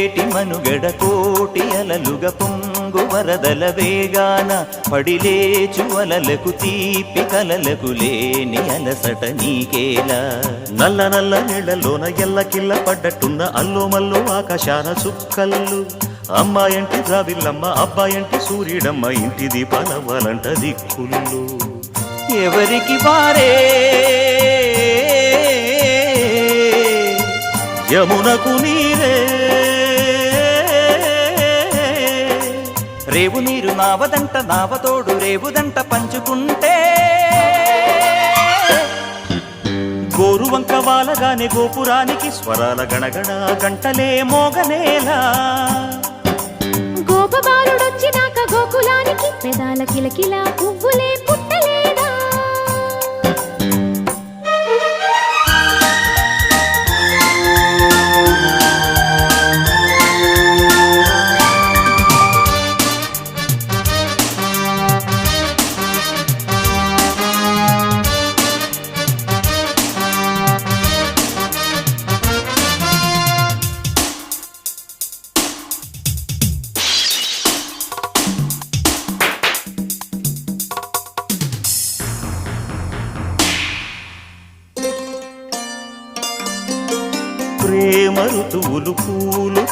పొంగేటి మనుగడ కోటి అలలుగ పొంగు వరదల వేగాన పడిలేచు అలలకు తీపి కలలకు లేని అలసట నీకేలా. నల్ల నల్ల నీళ్లలోన ఎల్లకిల్ల పడ్డట్టున్న అల్లో మల్లో ఆకాశాన చుక్కల్లు. అమ్మాయంటి ద్రావిల్లమ్మ అబ్బాయంటి సూర్యుడమ్మ ఇంటి దీపాలవ్వాలంట దిక్కుళ్ళు. ఎవరికి వారే యమునకు నీరే రేవు నీరు నావదంట నావతోడు రేవుదంట పంచుకుంటే. గోరువంక వాలగానే గోపురానికి స్వరాల గణగణ గంటలే మోగనేలా. గోపబాలుడొచ్చినాక గోకులానికి పెదాల కిలకిలా పువ్వులే పుట్టలేదా. ప్రేమ ఋతువులు పూలుతో